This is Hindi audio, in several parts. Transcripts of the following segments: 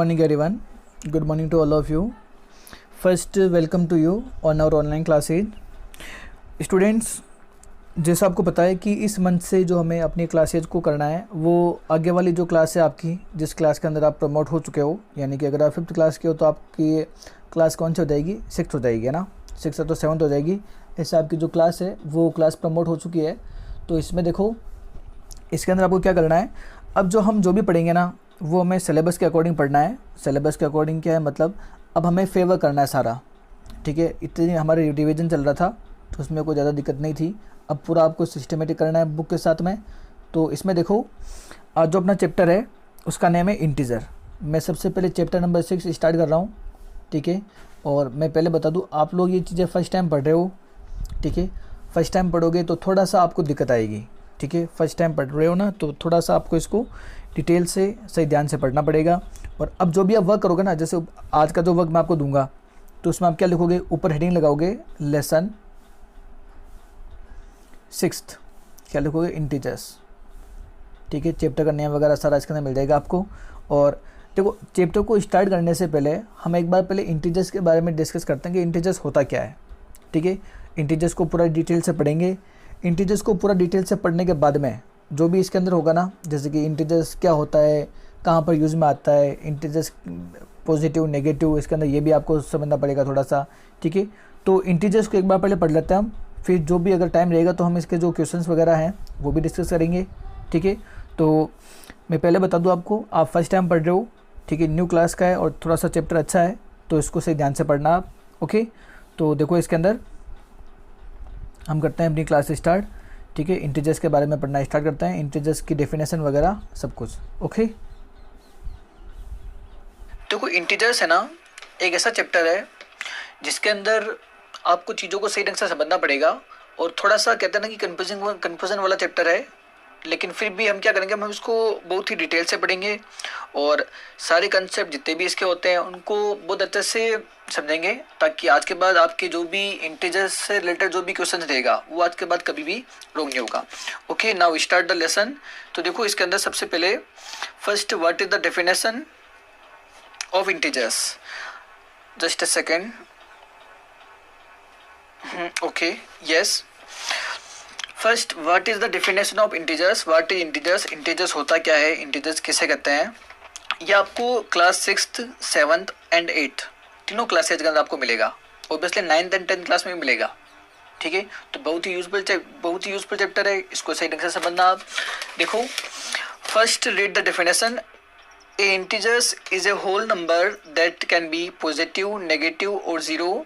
morning everyone. Good morning to all of you. First, welcome to you on our online classes. Students, जैसा आपको पता है कि इस मंथ से जो हमें अपनी क्लासेज को करना है वो आगे वाली जो क्लास है आपकी, जिस क्लास के अंदर आप प्रमोट हो चुके हो, यानी कि अगर आप 5th क्लास के हो तो आपकी क्लास कौन सी हो जाएगी? 6th हो जाएगी, है ना। 6th तो 7th हो जाएगी। ऐसे आपकी जो क्लास है वो क्लास प्रमोट हो चुकी है। तो इसमें देखो, इसके अंदर आपको क्या करना है, अब जो भी पढ़ेंगे ना वो हमें सिलेबस के अकॉर्डिंग पढ़ना है। सिलेबस के अकॉर्डिंग क्या है, मतलब अब हमें फेवर करना है सारा, ठीक है। इतनी हमारे रिविजन चल रहा था तो उसमें कोई ज़्यादा दिक्कत नहीं थी। अब पूरा आपको सिस्टमेटिक करना है बुक के साथ में। तो इसमें देखो, आज जो अपना चैप्टर है उसका नेम है इंटीजर। मैं सबसे पहले चैप्टर नंबर 6 स्टार्ट कर रहा हूँ, ठीक है। और मैं पहले बता दूँ, आप लोग ये चीज़ें फर्स्ट टाइम पढ़ रहे हो, ठीक है। फर्स्ट टाइम पढ़ोगे तो थोड़ा सा आपको दिक्कत आएगी, ठीक है। फर्स्ट टाइम पढ़ रहे हो ना तो थोड़ा सा आपको इसको डिटेल से सही ध्यान से पढ़ना पड़ेगा। और अब जो भी आप वर्क करोगे ना, जैसे आज का जो वर्क मैं आपको दूंगा तो उसमें आप क्या लिखोगे, ऊपर हेडिंग लगाओगे लेसन 6th, क्या लिखोगे, इंटीजर्स, ठीक है। चैप्टर का नेम वगैरह सारा इसके अंदर मिल जाएगा आपको। और देखो, चैप्टर को स्टार्ट करने से पहले हम एक बार पहले इंटीजर्स के बारे में डिस्कस करते हैं कि इंटीजर्स होता क्या है, ठीक है। इंटीजर्स को पूरा डिटेल से पढ़ेंगे। इंटीजर्स को पूरा डिटेल से पढ़ने के बाद में जो भी इसके अंदर होगा ना, जैसे कि इंटीजर्स क्या होता है, कहाँ पर यूज़ में आता है, इंटीजर्स पॉजिटिव नेगेटिव, इसके अंदर ये भी आपको समझना पड़ेगा थोड़ा सा, ठीक है। तो इंटीजर्स को एक बार पहले पढ़ लेते हैं हम, फिर जो भी अगर टाइम रहेगा तो हम इसके जो क्वेश्चंस वगैरह हैं वो भी डिस्कस करेंगे, ठीक है। तो मैं पहले बता दूँ आपको, आप फर्स्ट टाइम पढ़ रहे हो, ठीक है, न्यू क्लास का है और थोड़ा सा चैप्टर अच्छा है तो इसको सही ध्यान से पढ़ना आप, ओके। तो देखो, इसके अंदर हम करते हैं अपनी क्लास स्टार्ट, ठीक है। इंटीजर्स के बारे में पढ़ना स्टार्ट करते हैं, इंटीजर्स की डेफिनेशन वगैरह सब कुछ, ओके। देखो, इंटीजर्स है ना, एक ऐसा चैप्टर है जिसके अंदर आपको चीज़ों को सही ढंग से समझना पड़ेगा। और थोड़ा सा कहते हैं ना कि कन्फ्यूजन वाला चैप्टर है, लेकिन फिर भी हम क्या करेंगे, हम इसको बहुत ही डिटेल से पढ़ेंगे और सारे कंसेप्ट जितने भी इसके होते हैं उनको बहुत अच्छे से समझेंगे, ताकि आज के बाद आपके जो भी इंटीजर्स से रिलेटेड जो भी क्वेश्चन रहेगा वो आज के बाद कभी भी रॉन्ग नहीं होगा, okay. Now start the lesson. तो देखो, इसके अंदर सबसे पहले first, what is the definition of integers. Just a second, okay, yes. First, what is the definition of integers. What is integers, integers होता क्या है, इंटीजर्स किसे कहते हैं, ये आपको class 6th 7th and 8th तीनों क्लासेज के अंदर आपको मिलेगा। Obviously 9th and 10th class में भी मिलेगा, ठीक है। तो बहुत ही यूजफुल चैप्टर है, इसको सही ढंग से समझना आप। देखो, first read the definition. A integers is a whole number that can be positive, negative और zero.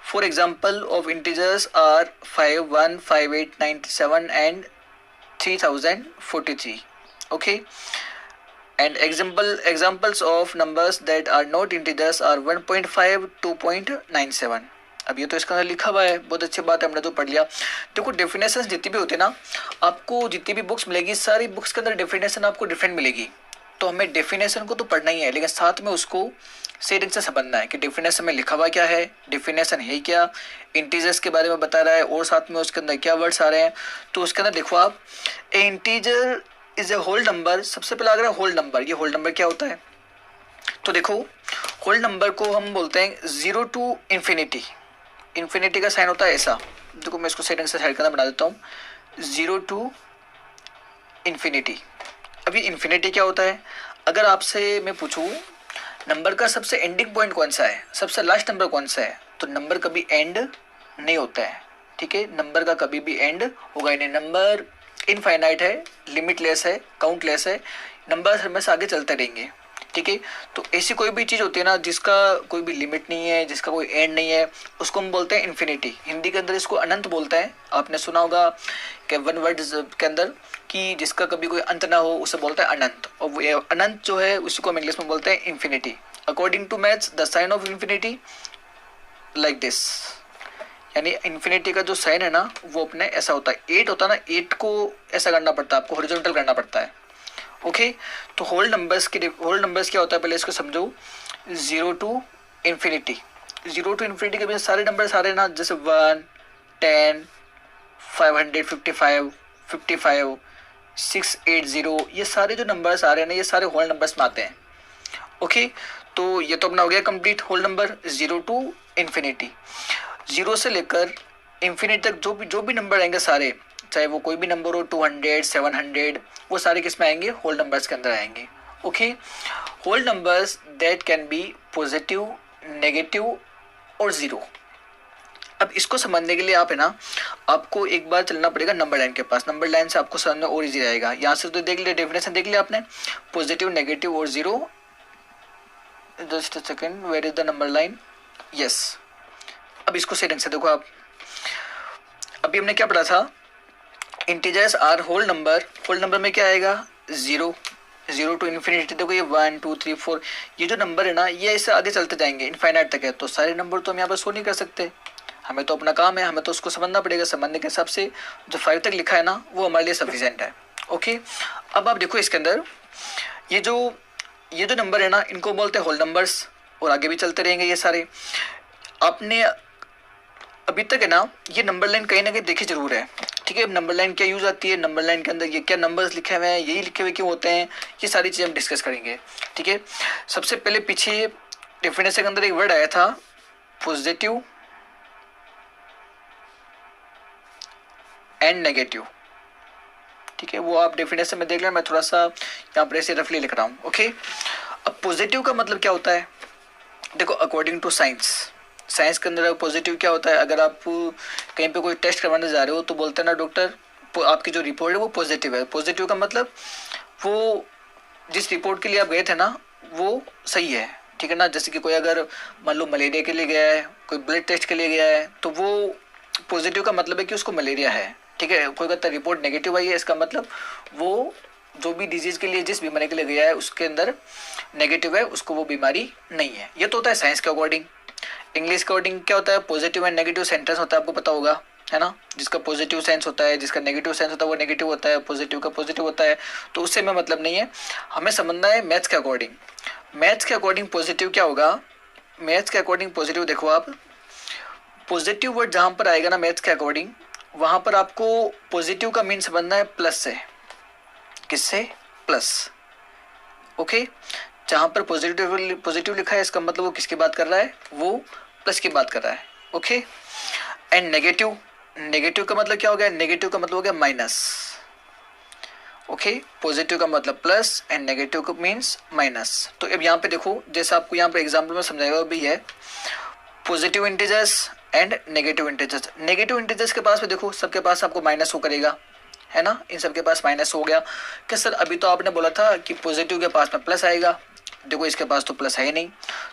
For example of integers are 5, 1, 5, 8, 97 and 3043. Okay. And examples of numbers that are not integers are 1.5, 2.97. अब ये तो इसका अंदर लिखा हुआ है, बहुत अच्छी बात है, हमने तो पढ़ लिया। देखो, डेफिनेशन जितनी भी होती है ना, आपको जितनी भी बुक्स मिलेगी, सारी बुक्स के अंदर डेफिनेशन आपको डिफरेंट मिलेगी। तो हमें डेफिनेशन को तो पढ़ना ही है, लेकिन साथ में उसको सही ढंग से समझना है कि डेफिनेशन में लिखा हुआ क्या है, डेफिनेशन है क्या, इंटीजर्स के बारे में बता रहा है और साथ में उसके अंदर क्या वर्ड्स आ रहे हैं। तो उसके अंदर देखो आप, a integer is a whole number. सबसे पहले अगर होल नंबर, ये होल नंबर क्या होता है, तो देखो, होल नंबर को हम बोलते हैं 0 to infinity। इन्फिनिटी का साइन होता है ऐसा, देखो मैं इसको सही ढंग से साइड करना बना देता हूँ, 0 to infinity। अभी इन्फिनिटी क्या होता है, अगर आपसे मैं पूछूं नंबर का सबसे एंडिंग पॉइंट कौन सा है, सबसे लास्ट नंबर कौन सा है, तो नंबर कभी एंड नहीं होता है, ठीक है। नंबर का कभी भी एंड होगा ही नहीं। नंबर इनफाइनाइट है, लिमिटलेस है, काउंटलेस है, नंबर हमेशा आगे चलते रहेंगे, ठीक है। तो ऐसी कोई भी चीज़ होती है ना जिसका कोई भी लिमिट नहीं है, जिसका कोई एंड नहीं है, उसको हम बोलते हैं इन्फिनिटी। हिंदी के अंदर इसको अनंत बोलते हैं। आपने सुना होगा कि वन वर्ड के अंदर कि जिसका कभी कोई अंत ना हो उसे बोलते हैं अनंत, और वो अनंत जो है उसी को हम इंग्लिश में बोलते हैं infinity. According to maths the sign of infinity like this, यानी इन्फिनिटी का जो साइन है ना वो अपने ऐसा होता है, 8 होता है ना, 8 को ऐसा करना पड़ता है, आपको हॉरिजॉन्टल करना पड़ता है, ओके। तो होल नंबर्स क्या होता है पहले इसको समझो। 0 to infinity, 0 to infinity के भी सारे नंबर सारे ना, जैसे 1, 10, 555, 55, 680, ये सारे जो नंबर्स आ रहे हैं ना, ये सारे होल नंबर्स में आते हैं। ओके, तो ये तो अपना हो गया complete whole number 0 to infinity. 0 से लेकर इन्फिनिटी तक जो भी नंबर आएंगे सारे, चाहे वो कोई भी नंबर हो, 200 700, वो सारे किस में आएंगे, होल नंबर्स के अंदर आएंगे। Okay, whole numbers that can be positive, negative और जीरो। अब इसको समझने के लिए आप है ना, आपको एक बार चलना पड़ेगा नंबर लाइन के पास। नंबर लाइन से आपको समझना और इजी रहेगा। यहाँ से तो देख लिया, डेफिनेशन देख लिया आपने, पॉजिटिव, नेगेटिव और zero. Just a second, where is the number line, yes. अब इसको सही ढंग से देखो आप। अभी हमने क्या पढ़ा था, integers are whole number. Whole number में क्या आएगा, 0 टू इन्फिनिटी। देखो ये 1 2 3 4, ये जो नंबर है ना, ये इससे आगे चलते जाएंगे, इनफाइनाइट तक है। तो सारे नंबर तो हम यहाँ पर शो नहीं कर सकते, हमें तो अपना काम है, हमें तो उसको समझना पड़ेगा। समझने के हिसाब से जो 5 तक लिखा है ना, वो हमारे लिए सफिशिएंट है। ओके, अब आप देखो इसके अंदर ये जो नंबर है ना, इनको बोलते हैं होल नंबर्स, और आगे भी चलते रहेंगे ये सारे। आपने अभी तक है ना, ये नंबर लाइन कहीं ना कहीं देखी जरूर है। ठीक है, अब नंबर लाइन क्या यूज आती है, नंबर लाइन के अंदर ये क्या नंबर्स लिखे हुए हैं, यही लिखे हुए क्यों होते हैं, ये सारी चीज़ें हम डिस्कस करेंगे। ठीक है, सबसे पहले पीछे डेफिनेशन के अंदर एक वर्ड आया था पॉजिटिव एंड नेगेटिव। ठीक है, वो आप डेफिनेशन में देख लें, मैं थोड़ा सा यहाँ पर ऐसे रफली लिख रहा हूँ। ओके, अब पॉजिटिव का मतलब क्या होता है, देखो अकॉर्डिंग टू साइंस के अंदर पॉजिटिव क्या होता है। अगर आप कहीं पे कोई टेस्ट करवाने जा रहे हो तो बोलते हैं ना डॉक्टर, आपकी जो रिपोर्ट है वो पॉजिटिव है। पॉजिटिव का मतलब वो जिस रिपोर्ट के लिए आप गए थे ना, वो सही है। ठीक है ना, जैसे कि कोई अगर मान लो मलेरिया के लिए गया है, कोई ब्लड टेस्ट के लिए गया है, तो वो पॉजिटिव का मतलब है कि उसको मलेरिया है। ठीक है, कोई कहता है रिपोर्ट नेगेटिव आई है, इसका मतलब वो जो भी डिजीज के लिए, जिस बीमारी के लिए गया है, उसके अंदर नेगेटिव है, उसको वो बीमारी नहीं है। ये तो होता है साइंस के अकॉर्डिंग। इंग्लिश के अकॉर्डिंग क्या होता है, पॉजिटिव एंड नेगेटिव सेंटेंस होता है, आपको पता होगा, है ना। जिसका पॉजिटिव सेंस होता है, जिसका नेगेटिव सेंस होता है, वो नेगेटिव होता है, पॉजिटिव का पॉजिटिव होता है। तो उससे हमें मतलब नहीं है, हमें समझना है मैथ्स के अकॉर्डिंग। मैथ्स के अकॉर्डिंग पॉजिटिव क्या होगा, मैथ्स के अकॉर्डिंग पॉजिटिव देखो आप, पॉजिटिव वर्ड जहाँ पर आएगा ना मैथ्स के अकॉर्डिंग, वहाँ पर आपको पॉजिटिव का मीन समझना है प्लस से। किससे, प्लस। ओके, जहाँ पर पॉजिटिव लिखा है, इसका मतलब वो किसकी बात कर रहा है, वो प्लस की बात कर रहा है। ओके, एंड नेगेटिव का मतलब क्या हो गया, नेगेटिव का मतलब हो गया माइनस। ओके, पॉजिटिव का मतलब प्लस एंड नेगेटिव का मीन्स माइनस। तो अब यहाँ पे देखो, जैसे आपको यहाँ पे एग्जाम्पल में समझाया हुआ भी है, positive integers and negative integers. Negative integers के पास में देखो, सबके पास आपको माइनस हो करेगा, है ना, इन सब के पास माइनस हो गया। क्या सर, अभी तो आपने बोला था कि पॉजिटिव के पास में प्लस आएगा, देखो इसके पास तो प्लस है ही नहीं।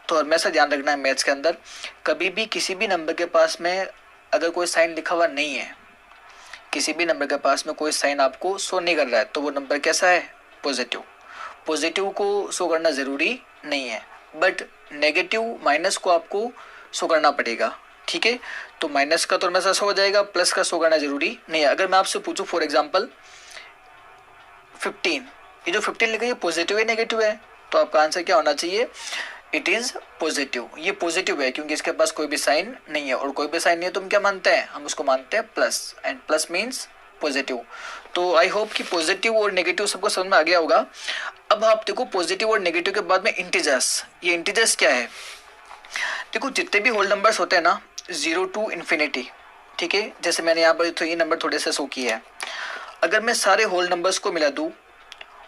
तो हमेशा ध्यान रखना है मैथ्स के अंदर, कभी भी किसी भी नंबर के पास में अगर कोई साइन लिखा हुआ नहीं है, किसी भी नंबर के पास में कोई साइन आपको शो नहीं कर रहा है, तो वो नंबर कैसा है, पॉजिटिव। पॉजिटिव को शो करना ज़रूरी नहीं है, बट नेगेटिव माइनस को आपको शो करना पड़ेगा। ठीक है, तो माइनस का तो हमेशा शो हो जाएगा, प्लस का शो करना जरूरी नहीं है। अगर मैं आपसे पूछूं फॉर एग्जांपल 15, ये जो 15 लिखा है, ये पॉजिटिव है नेगेटिव है, तो आपका आंसर क्या होना चाहिए, इट इज़ पॉजिटिव। ये पॉजिटिव है क्योंकि इसके पास कोई भी साइन नहीं है, और कोई भी साइन नहीं है तो हम क्या मानते हैं, हम उसको मानते हैं plus, and plus means positive. तो आई होप कि पॉजिटिव और नेगेटिव सबको समझ में आ गया होगा। अब आप देखो पॉजिटिव और नेगेटिव के बाद में इंटीजर्स। ये इंटीजर्स क्या है, देखो जितने भी होल नंबर्स होते हैं ना, 0 टू इन्फिनिटी। ठीक है, जैसे मैंने यहाँ पर तो ये नंबर थोड़े से शो किया है, अगर मैं सारे होल नंबर्स को मिला दूँ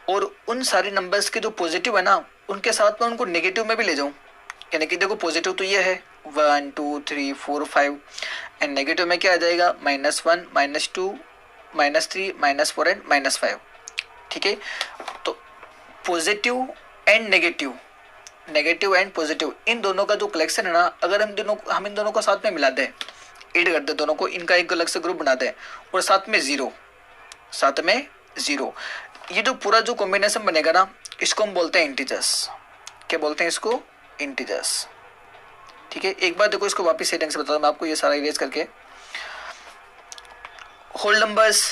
और उन सारे नंबर्स के जो पॉजिटिव है ना, उनके साथ में उनको नेगेटिव में भी ले जाऊँ, यानी कि देखो पॉजिटिव तो ये है 1 2 3 4 5, एंड नेगेटिव में क्या आ जाएगा, -1 -2 -3 -4 एंड -5। ठीक है, तो positive and negative and positive, इन दोनों का जो कलेक्शन है ना, अगर हम इन दोनों को साथ में मिला दें, ऐड कर दें दोनों को, इनका एक अलग से ग्रुप बना दें, और साथ में जीरो, ये जो पूरा जो कॉम्बिनेशन बनेगा ना, इसको हम बोलते हैं इंटीजर्स। क्या बोलते हैं इसको, इंटीजर्स। ठीक है, एक बार देखो इसको वापस से ढंग से बताता हूँ मैं आपको, ये सारा इरेज करके। होल नंबर्स,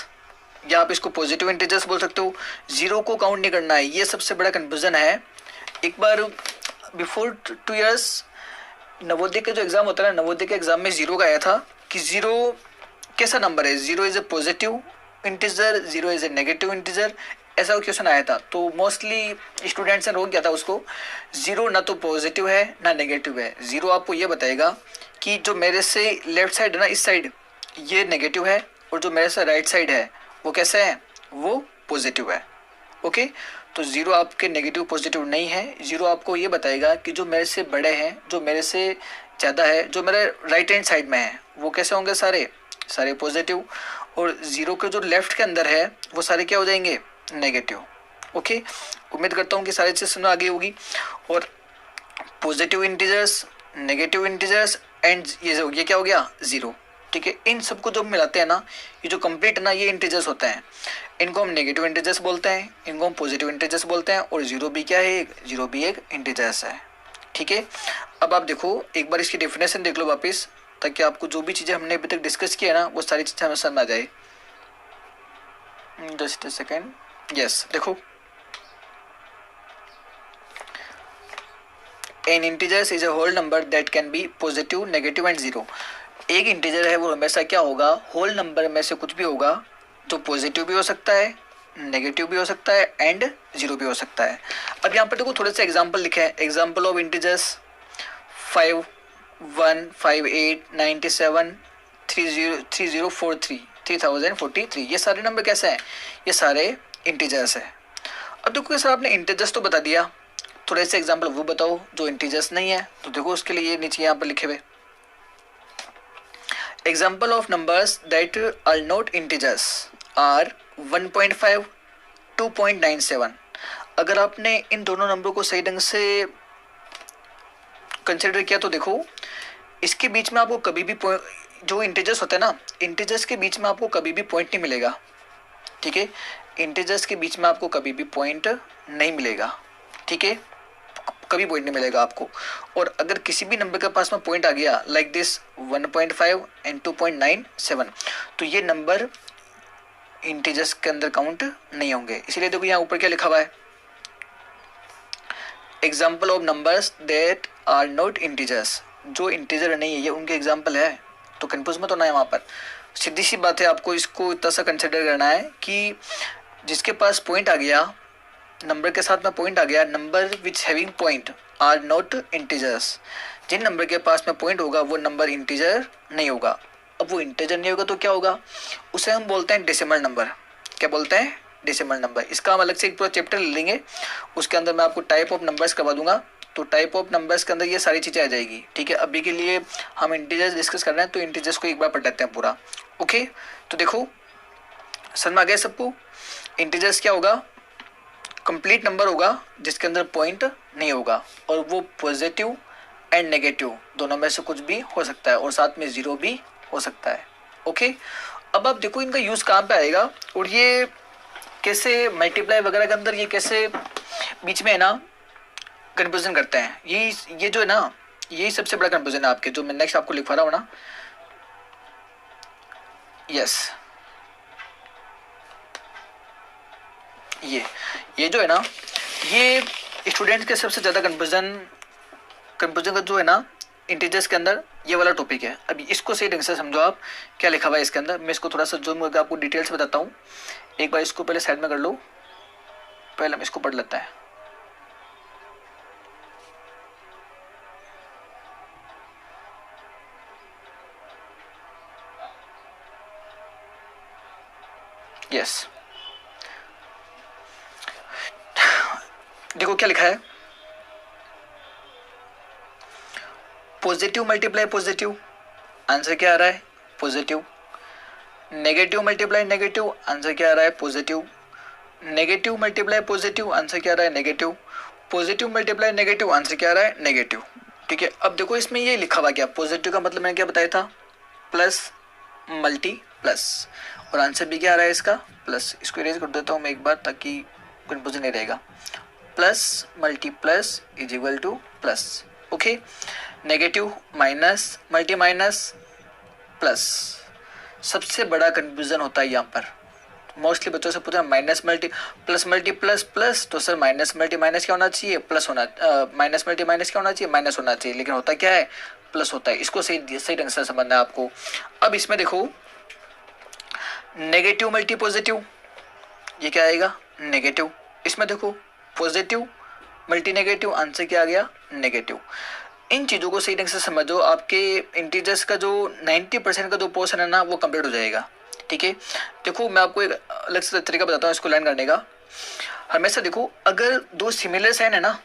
या आप इसको पॉजिटिव इंटीजर्स बोल सकते हो, जीरो को काउंट नहीं करना है, ये सबसे बड़ा कंफ्यूजन है। एक बार बिफोर 2 years नवोदय का जो एग्जाम होता है ना, नवोदय के एग्जाम में जीरो का आया था कि जीरो कैसा नंबर है, zero is a positive integer, zero is a negative integer, ऐसा क्वेश्चन आया था, तो मोस्टली स्टूडेंट्स ने रोक दिया था उसको। जीरो ना तो पॉजिटिव है ना नेगेटिव है, जीरो आपको ये बताएगा कि जो मेरे से लेफ्ट साइड है ना, इस साइड ये नेगेटिव है, और जो मेरे से राइट साइड है वो कैसे है, वो पॉजिटिव है। ओके, तो जीरो आपके नेगेटिव पॉजिटिव नहीं है, जीरो आपको ये बताएगा कि जो मेरे से बड़े हैं, जो मेरे से ज़्यादा है, जो मेरे राइट हैंड साइड में है, वो कैसे होंगे, सारे सारे पॉजिटिव, और जीरो के जो लेफ्ट के अंदर है वो सारे क्या हो जाएंगे, नेगेटिव। ओके, उम्मीद करता हूँ कि सारी चीज़ समझ आ गई होगी। और positive integers, negative integers and ये क्या हो गया, ज़ीरो। ठीक है, इन सबको जो मिलाते हैं ना, ये जो कंप्लीट है ना, ये इंटीजर्स होते हैं। इनको हम नेगेटिव इंटीजर्स बोलते हैं, इनको हम पॉजिटिव इंटीजर्स बोलते हैं, और जीरो भी क्या है, जीरो भी एक इंटीजर्स है। ठीक है, अब आप देखो एक बार इसकी डेफिनेशन देख लो वापस, ताकि आपको जो भी चीज़ें हमने अभी तक डिस्कस किया ना, वो सारी चीज़ें हमें समझ आ जाए। जस्ट अ सेकेंड, यस, देखो an integers is a whole number that can be positive, negative and zero. एक इंटीजर है वो हमेशा क्या होगा, होल नंबर में से कुछ भी होगा, जो पॉजिटिव भी हो सकता है, नेगेटिव भी हो सकता है एंड जीरो भी हो सकता है। अब यहाँ पर देखो थोड़े से एग्जांपल लिखे हैं। एग्जांपल ऑफ इंटीजर्स 5, 1, 5, 8, 97, 3043, 3043, ये सारे नंबर कैसे हैं, ये सारे इंटीजर्स है। अब देखो सर आपने इंटीजर्स तो बता दिया, थोड़े से एग्जांपल वो बताओ जो इंटीजर्स नहीं है। तो देखो उसके लिए ये नीचे यहाँ पर लिखे हुए example of numbers that are not integers are 1.5, 2.97। अगर आपने इन दोनों नंबर को सही ढंग से कंसिडर किया तो देखो इसके बीच में आपको कभी भी जो इंटीजर्स होते हैं ना, इंटीजर्स के बीच में आपको कभी भी पॉइंट नहीं मिलेगा। ठीक है, इंटीजर्स के बीच में आपको कभी भी पॉइंट नहीं मिलेगा। ठीक है, कभी पॉइंट नहीं मिलेगा आपको। और अगर किसी भी नंबर के पास में पॉइंट आ गया लाइक दिस 1.5 एंड 2.97, तो ये नंबर इंटीजर्स के अंदर काउंट नहीं होंगे। इसीलिए देखो यहाँ ऊपर क्या लिखा हुआ है, example of numbers that are not integers. जो इंटीजर नहीं है ये उनके एग्जाम्पल है, तो कंफ्यूज मत होना है वहाँ पर। सीधी सी बात है, आपको इसको इतना सा कंसिडर करना है कि जिसके पास पॉइंट आ गया, नंबर के साथ में पॉइंट आ गया, number which having point are not integers. जिन नंबर के पास में पॉइंट होगा वो नंबर इंटीजर नहीं होगा। अब वो इंटीजर नहीं होगा तो क्या होगा, उसे हम बोलते हैं डेसिमल नंबर। क्या बोलते हैं, डेसिमल नंबर। इसका हम अलग से एक पूरा चैप्टर ले लेंगे, उसके अंदर मैं आपको टाइप ऑफ नंबर्स करवा दूंगा। तो टाइप ऑफ नंबर्स के अंदर ये सारी चीज़ें आ जाएगी। ठीक है, अभी के लिए हम इंटीजर्स डिस्कस कर रहे हैं, तो इंटीजर्स को एक बार पढ़ लेते हैं पूरा। ओके, तो देखो समझ में आ गया सबको, इंटीजर्स क्या होगा, कंप्लीट नंबर होगा जिसके अंदर पॉइंट नहीं होगा, और वो पॉजिटिव एंड नेगेटिव दोनों में से कुछ भी हो सकता है, और साथ में जीरो भी हो सकता है। ओके, अब आप देखो इनका यूज़ कहाँ पे आएगा, और ये कैसे मल्टीप्लाई वगैरह के अंदर ये कैसे बीच में है ना कन्फ्यूजन करते हैं। ये जो है ना, यही सबसे बड़ा कन्फ्यूजन है आपके, जो मैं नेक्स्ट आपको लिखवा रहा हूँ ना। यस, ये जो है ना, ये स्टूडेंट्स के सबसे ज़्यादा कन्फ्यूजन का जो है ना इंटीजर्स के अंदर, ये वाला टॉपिक है। अभी इसको सही ढंग से समझो आप क्या लिखा हुआ है इसके अंदर। मैं इसको थोड़ा सा जूम करके आपको डिटेल्स बताता हूँ। एक बार इसको पहले साइड में कर लो, पहले हम इसको पढ़ लेते हैं। यस, देखो क्या लिखा है, पॉजिटिव मल्टीप्लाई पॉजिटिव, आंसर क्या आ रहा है, positive. Negative multiply negative, answer क्या आ रहा है, positive. Negative multiply positive, answer क्या आ रहा है, negative. Positive multiply negative, answer क्या आ रहा है, नेगेटिव। ठीक है, अब देखो इसमें ये लिखा हुआ क्या, पॉजिटिव का मतलब मैंने क्या बताया था, प्लस मल्टी प्लस, और आंसर भी क्या आ रहा है इसका, प्लस। इसको इरेज कर देता हूँ मैं एक बार ताकि कन्फ्यूजन नहीं रहेगा। Plus multi plus is equal two plus. Okay, negative minus multi minus plus. सबसे बड़ा कन्फ्यूजन होता है यहाँ पर, मोस्टली बच्चों से पूछा माइनस मल्टी प्लस प्लस, तो सर माइनस मल्टी माइनस क्या होना चाहिए, प्लस होना, माइनस मल्टी माइनस क्या होना चाहिए, माइनस होना चाहिए, लेकिन होता क्या है, प्लस होता है। इसको सही ढंग से समझना है आपको। अब इसमें देखो नेगेटिव मल्टी पॉजिटिव, ये क्या आएगा, नेगेटिव, इसमें देखो पॉजिटिव मल्टी नेगेटिव, आंसर क्या आ गया नेगेटिव। इन चीज़ों को सही ढंग से समझो, आपके इंटीजर्स का जो 90% का जो पोर्शन है ना वो कंप्लीट हो जाएगा। ठीक है, देखो मैं आपको एक अलग से तरीका बताता हूँ इसको लर्न करने का। हमेशा देखो, अगर दो सिमिलर साइन है ना,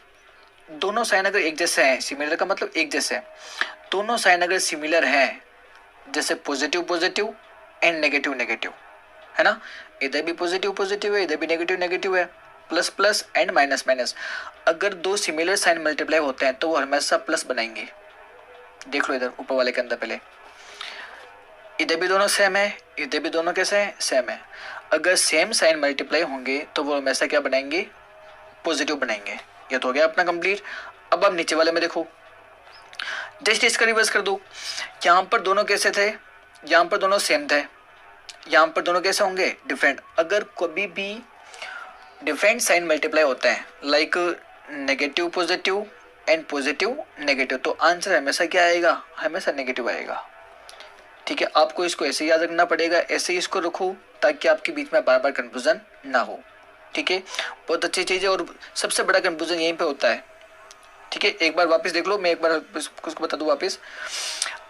दोनों साइन अगर एक जैसे हैं, सिमिलर का मतलब एक जैसे, दोनों साइन अगर सिमिलर हैं, जैसे positive positive and negative negative, है ना, इधर भी पॉजिटिव पॉजिटिव है, इधर भी नेगेटिव नेगेटिव है, plus plus and minus minus, अगर दो सिमिलर साइन मल्टीप्लाई होते हैं तो वो हमेशा प्लस बनाएंगे। देख लो इधर ऊपर वाले के अंदर, पहले इधर भी दोनों सेम है, इधर भी दोनों कैसे हैं सेम है, अगर सेम साइन मल्टीप्लाई होंगे तो वो हमेशा क्या बनाएंगे पॉजिटिव बनाएंगे। ये तो हो गया अपना कंप्लीट। अब आप नीचे वाले में देखो, जस्ट इसका रिवर्स कर दो, यहाँ पर दोनों कैसे थे, यहाँ पर दोनों सेम थे, यहाँ पर दोनों कैसे होंगे डिफरेंट। अगर कभी भी डिफरेंट साइन मल्टीप्लाई होते हैं like negative positive and positive negative, तो आंसर हमेशा क्या आएगा, हमेशा नेगेटिव आएगा। ठीक है, आपको इसको ऐसे याद रखना पड़ेगा, ऐसे ही इसको रखो ताकि आपके बीच में बार बार कंफ्यूजन ना हो। ठीक है, बहुत अच्छी चीज़ है और सबसे बड़ा कंफ्यूजन यहीं पे होता है। ठीक है, एक बार वापस देख लो, मैं एक बार उसको बता दूं वापस।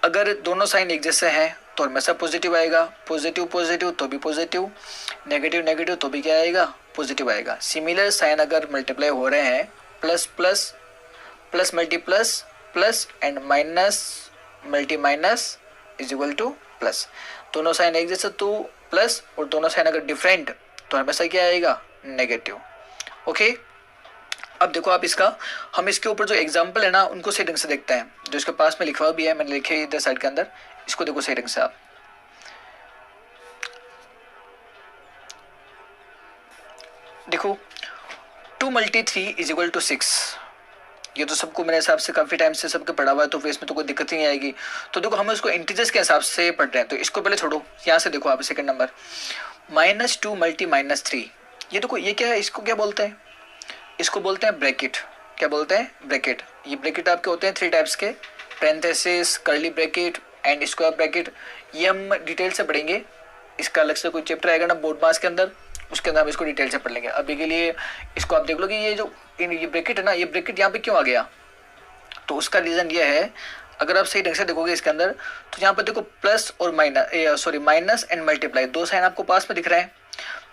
अगर दोनों साइन एक जैसे हैं तो हमेशा पॉजिटिव आएगा, पॉजिटिव पॉजिटिव तो भी पॉजिटिव, नेगेटिव नेगेटिव तो भी क्या आएगा पॉजिटिव आएगा। सिमिलर साइन अगर मल्टीप्लाई हो रहे हैं, plus plus plus multi plus plus and minus multi minus is equal two plus, दोनों साइन एक जैसे तो प्लस, और दोनों साइन अगर डिफरेंट तो हमेशा क्या आएगा नेगेटिव। ओके, अब देखो आप इसका, हम इसके ऊपर जो एग्जाम्पल है ना उनको सही ढंग से देखते हैं, जो इसके पास में लिखा हुआ भी है, मैंने लिखे इधर साइड के अंदर, इसको देखो सही ढंग से आप। देखो 2 × 3 इज इक्वल टू 6, ये तो सबको मेरे हिसाब से काफ़ी टाइम से सबके पढ़ा हुआ है, तो फिर इसमें तो कोई दिक्कत ही नहीं आएगी। तो देखो हम इसको इंटीजर्स के हिसाब से पढ़ रहे हैं, तो इसको पहले छोड़ो, यहाँ से देखो आप सेकंड नंबर -2 × -3, ये देखो ये क्या है, इसको क्या बोलते हैं, इसको बोलते हैं ब्रैकेट। क्या बोलते हैं ब्रैकेट। ये ब्रैकेट आपके होते हैं 3 टाइप्स के, parenthesis, curly bracket and square bracket. ये हम डिटेल से पढ़ेंगे, इसका अलग से कोई चैप्टर आएगा ना बोर्ड मास के अंदर, उसके अंदर हम इसको डिटेल से पढ़ लेंगे। अभी के लिए इसको आप देख लो कि ये जो ये ब्रैकेट है ना, ये ब्रैकेट यहाँ पे क्यों आ गया, तो उसका रीज़न ये है, अगर आप सही ढंग से देखोगे इसके अंदर, तो यहाँ पर देखो प्लस और माइनस एंड मल्टीप्लाई, दो साइन आपको पास में दिख रहे हैं।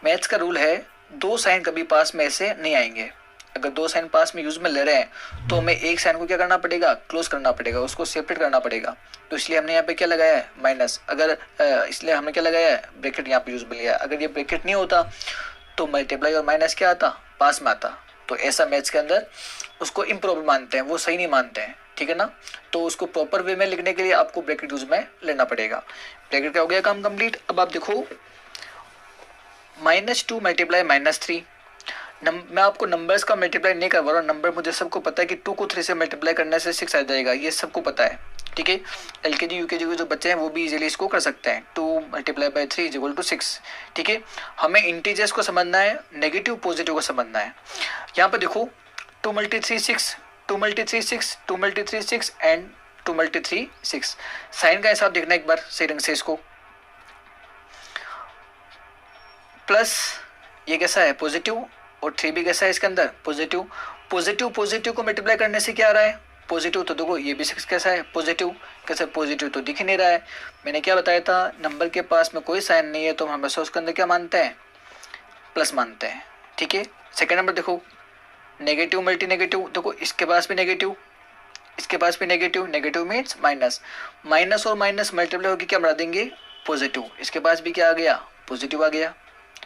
मैथ्स का रूल है, दो साइन कभी पास में ऐसे नहीं आएंगे। अगर दो साइन पास में यूज में ले रहे हैं तो हमें एक साइन को क्या करना पड़ेगा, क्लोज करना पड़ेगा, उसको सेपरेट करना पड़ेगा। तो इसलिए हमने यहाँ पे क्या लगाया है माइनस, अगर इसलिए हमने क्या लगाया है ब्रैकेट यहाँ पे यूज में लिया। अगर ये ब्रैकेट नहीं होता तो मल्टीप्लाई और माइनस क्या आता, पास में आता। तो ऐसा मैथ्स के अंदर उसको इम्प्रॉपर मानते हैं, वो सही नहीं मानते हैं। ठीक है ना, तो उसको प्रॉपर वे में लिखने के लिए आपको ब्रैकेट यूज में लेना पड़ेगा। ब्रैकेट का हो गया काम कंप्लीट। अब आप देखो -2 × -3, मैं आपको नंबर्स का मल्टीप्लाई नहीं करवा रहा हूँ, नंबर मुझे सबको पता है कि 2 को 3 से मल्टीप्लाई करने से 6 आ जाएगा, ये सबको पता है। ठीक है, LKG UKG के जो बच्चे हैं वो भी इजीली इसको कर सकते हैं। 2 × 3 इज इक्वल टू 6। ठीक है, हमें इंटीजर्स को समझना है, नेगेटिव पॉजिटिव को समझना है। यहाँ पर देखो 2 × 3 6, 2 × 3 6, 2 × 3 6 एंड 2 × 3 6। साइन का हिसाब देखना एक बार सही ढंग से, इसको प्लस ये कैसा है पॉजिटिव, और 3 भी कैसा है इसके अंदर पॉजिटिव। पॉजिटिव पॉजिटिव को मल्टीप्लाई करने से क्या आ रहा है पॉजिटिव, तो देखो ये भी 6 कैसा है पॉजिटिव, कैसा पॉजिटिव तो दिख ही नहीं रहा है। मैंने क्या बताया था, नंबर के पास में कोई साइन नहीं है तो हम हमेशा उसके अंदर क्या मानते हैं, प्लस मानते हैं। ठीक है, सेकेंड नंबर देखो नेगेटिव मल्टी नेगेटिव, देखो इसके पास भी नेगेटिव, इसके पास भी negative, negative means minus, minus और माइनस मल्टीप्लाई होकर क्या बना देंगे पॉजिटिव। इसके पास भी क्या आ गया पॉजिटिव आ गया,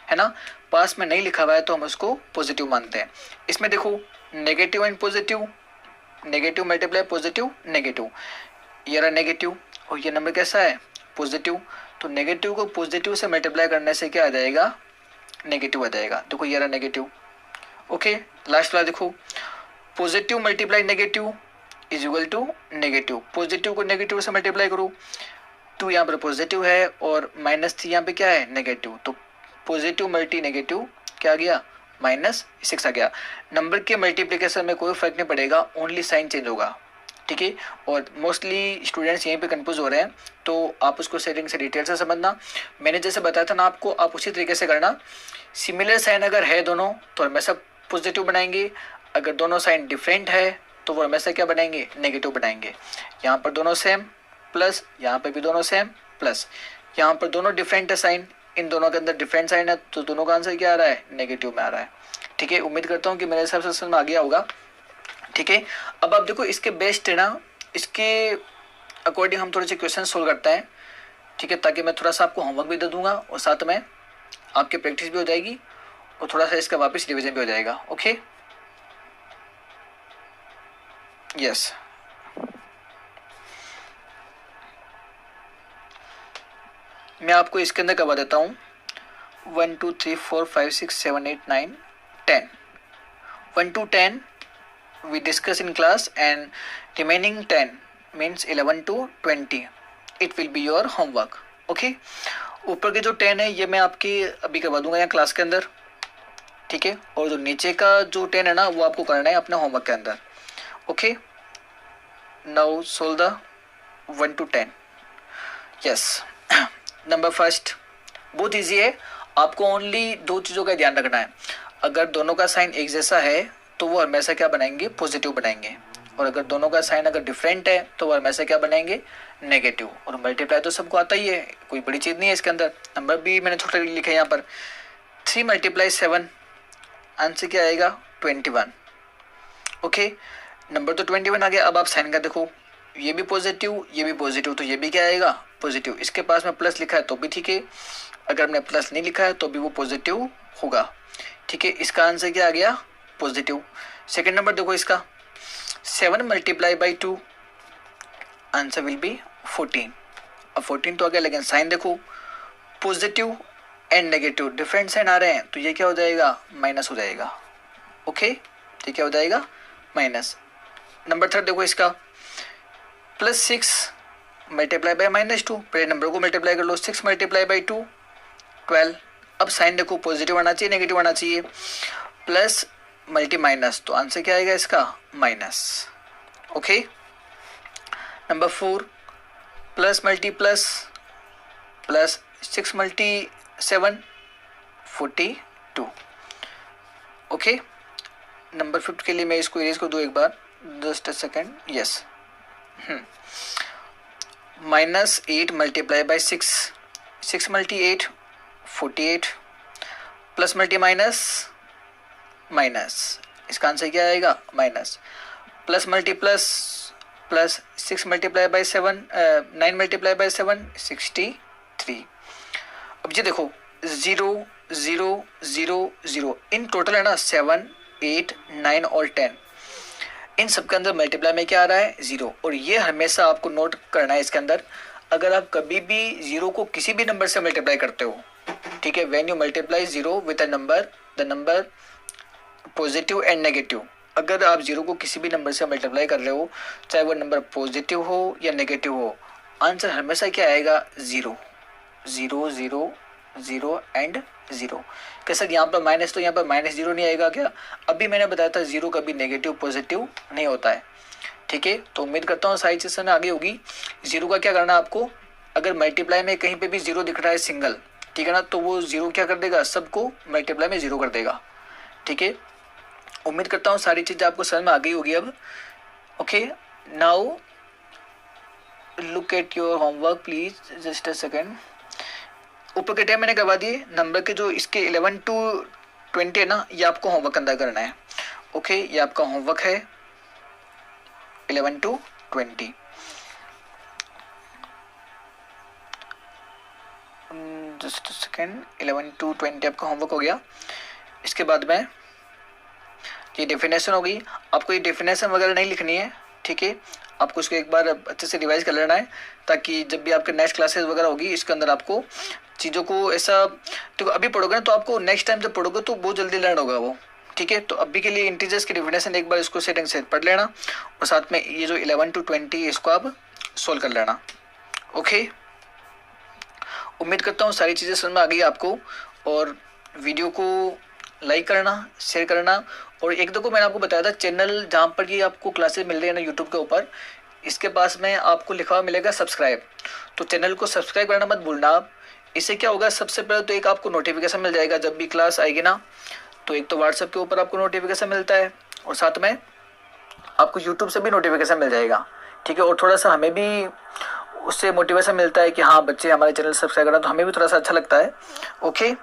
है ना। पास में नहीं लिखा हुआ है तो हम उसको पॉजिटिव मानते हैं। इसमें देखो negative and positive, negative multiply positive negative, ये रहा नेगेटिव और ये नंबर कैसा है पॉजिटिव। तो नेगेटिव को पॉजिटिव से मल्टीप्लाई करने से क्या आ जाएगा नेगेटिव आ जाएगा। देखो ये रहा नेगेटिव। ओके, लास्ट वाला देखो positive multiply negative is equal to negative. Positive को नेगेटिव से मल्टीप्लाई करो, 2 यहाँ पर पॉजिटिव है और -3 यहाँ पे क्या है नेगेटिव, तो पॉजिटिव मल्टी नेगेटिव क्या आ गया -6 आ गया। नंबर के मल्टीप्लिकेशन में कोई फर्क नहीं पड़ेगा, ओनली साइन चेंज होगा। ठीक है। और मोस्टली स्टूडेंट्स यहीं पे कंफ्यूज हो रहे हैं, तो आप उसको सेटिंग से डिटेल से समझना। मैंने जैसे बताया था ना आपको, आप उसी तरीके से करना। सिमिलर साइन अगर है दोनों तो हमेशा पॉजिटिव बनाएंगे, अगर दोनों साइन डिफरेंट है तो वो हमेशा क्या बनाएंगे, नेगेटिव बनाएंगे। यहाँ पर दोनों सेम प्लस, यहाँ पर भी दोनों सेम प्लस, यहाँ पर दोनों डिफरेंट है साइन, इन दोनों के अंदर डिफरेंट साइन है, तो दोनों का आंसर क्या आ रहा है, नेगेटिव में आ रहा है। ठीक है, उम्मीद करता हूँ कि मेरे हिसाब से समझ में आ गया होगा। ठीक है, अब आप देखो इसके बेस्ट है ना, इसके अकॉर्डिंग हम थोड़े से क्वेश्चन सोल्व करते हैं। ठीक है, ताकि मैं थोड़ा सा आपको होमवर्क भी दे दूंगा और साथ में आपकी प्रैक्टिस भी हो जाएगी और थोड़ा सा इसका वापस रिवीजन भी हो जाएगा। Okay, yes. मैं आपको इसके अंदर करवा देता हूँ 1 2 3 4 5 6 7 8 9 10, 1 to 10 we discuss in class and remaining 10 means 11 to 20 it will be your homework. Okay, ऊपर के जो 10 है ये मैं आपकी अभी करवा दूंगा यहाँ क्लास के अंदर। ठीक है, और जो नीचे का जो 10 है ना वो आपको करना है अपने होमवर्क के अंदर। Okay, now solve the 1 to 10। Yes, number first बहुत इजी है, आपको ओनली दो चीज़ों का ध्यान रखना है। अगर दोनों का साइन एक जैसा है तो वो हमेशा क्या बनाएंगे, पॉजिटिव बनाएंगे, और अगर दोनों का साइन अगर डिफरेंट है तो वो हमेशा क्या बनाएंगे, नेगेटिव। और मल्टीप्लाई तो सबको आता ही है, कोई बड़ी चीज़ नहीं है इसके अंदर। नंबर भी मैंने छोटा लिखा है यहाँ पर, 3 × 7 आंसर क्या आएगा, 21। ओके, नंबर तो 21 आ गया। अब आप साइन का देखो, ये भी पॉजिटिव ये भी पॉजिटिव, तो ये भी क्या आएगा, पॉजिटिव। इसके पास में प्लस लिखा है तो भी ठीक है, अगर हमने प्लस नहीं लिखा है तो भी वो पॉजिटिव होगा। ठीक है, इसका आंसर क्या आ गया, पॉजिटिव। सेकंड नंबर देखो इसका, 7 × 2 आंसर विल बी 14। अब 14 तो आ गया, लेकिन साइन देखो positive and negative different sign आ रहे हैं, तो ये क्या हो जाएगा, माइनस हो जाएगा। ओके, ये क्या हो जाएगा, माइनस। नंबर थर्ड देखो इसका, +6 × -2, पहले नंबर को मल्टीप्लाई कर लो, 6 × 2 12। अब साइन देखो पॉजिटिव आना चाहिए नेगेटिव आना चाहिए, प्लस मल्टी माइनस, तो आंसर क्या आएगा इसका, minus. Okay, number 4 plus multi plus, plus 6 × 7 42। Okay, number 5 के लिए मैं इसको इरेज कर दूँ एक बार, just a second. Yes, -8 × 6, 6 × 8 48, plus multi minus minus, इसका आंसर क्या आएगा, minus. Plus multi plus, plus 6 × 7 9 × 7 63। अब ये देखो 0 0 0 0 इन टोटल है ना 7 8 9 और 10, इन सब के अंदर मल्टीप्लाई में क्या आ रहा है, 0। और ये हमेशा आपको नोट करना है इसके अंदर, अगर आप कभी भी 0 को किसी भी नंबर से मल्टीप्लाई करते हो, ठीक है, when you multiply 0 with a number, the number positive and negative, अगर आप 0 को किसी भी नंबर से मल्टीप्लाई कर रहे हो, चाहे वो नंबर पॉजिटिव हो या नेगेटिव हो, आंसर हमेशा क्या आएगा, 0 0 0 0 एंड 0। कैसा, यहाँ पर माइनस, तो यहाँ पर -0 नहीं आएगा क्या, अभी मैंने बताया था 0 कभी नेगेटिव पॉजिटिव नहीं होता है। ठीक है, तो उम्मीद करता हूँ सारी चीज़ें आगे होगी। 0 का क्या करना है आपको, अगर मल्टीप्लाई में कहीं पे भी 0 दिख रहा है सिंगल, ठीक है ना, तो वो 0 क्या कर देगा, सबको मल्टीप्लाई में 0 कर देगा। ठीक है, उम्मीद करता हूँ सारी चीज़ें आपको समझ में आ गई होगी अब। Okay, now look at your homework please, just a second. ऊपर के टाइम मैंने करवा दिए, नंबर के जो इसके 11 to 20 है ना, ये आपको होमवर्क अंदर करना है। ओके, ये आपका होमवर्क है 11 to 20। जस्ट सेकेंड, 11 to 20 आपका होमवर्क हो गया। इसके बाद में ये डेफिनेशन होगी, आपको ये डेफिनेशन वगैरह नहीं लिखनी है। ठीक है, आपको इसको एक बार अच्छे से रिवाइज कर लेना है, ताकि जब भी आपके नेक्स्ट क्लासेस वगैरह होगी इसके अंदर आपको चीज़ों को ऐसा, तो अभी पढ़ोगे ना तो आपको नेक्स्ट टाइम जब पढ़ोगे तो बहुत जल्दी लर्न होगा वो। ठीक है, तो अभी के लिए इंटीजर्स की डेफिनेशन एक बार इसको सेटिंग से पढ़ लेना, और साथ में ये जो 11 to 20 इसको आप सोल्व कर लेना। ओके, उम्मीद करता हूँ सारी चीज़ें समझ में आ गई आपको, और वीडियो को लाइक करना, शेयर करना। और एक दो को मैंने आपको बताया था, चैनल जहाँ पर ये आपको क्लासेस मिल रही है ना यूट्यूब के ऊपर, इसके पास में आपको लिखा हुआ मिलेगा सब्सक्राइब, तो चैनल को सब्सक्राइब करना मत भूलना आप। इससे क्या होगा, सबसे पहले तो एक आपको नोटिफिकेशन मिल जाएगा जब भी क्लास आएगी ना, तो एक तो व्हाट्सएप के ऊपर आपको नोटिफिकेशन मिलता है और साथ में आपको यूट्यूब से भी नोटिफिकेशन मिल जाएगा, ठीक है। और थोड़ा सा हमें भी उससे मोटिवेशन मिलता है कि हाँ बच्चे हमारे चैनल सब्सक्राइब करें, तो हमें भी थोड़ा सा अच्छा लगता है। ओके,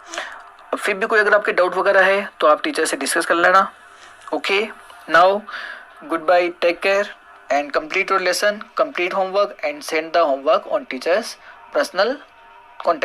फिर भी कोई अगर आपके डाउट वगैरह है तो आप टीचर से डिस्कस कर लेना। Okay, now good bye, take care and complete your lesson, complete homework and send the homework on teacher's personal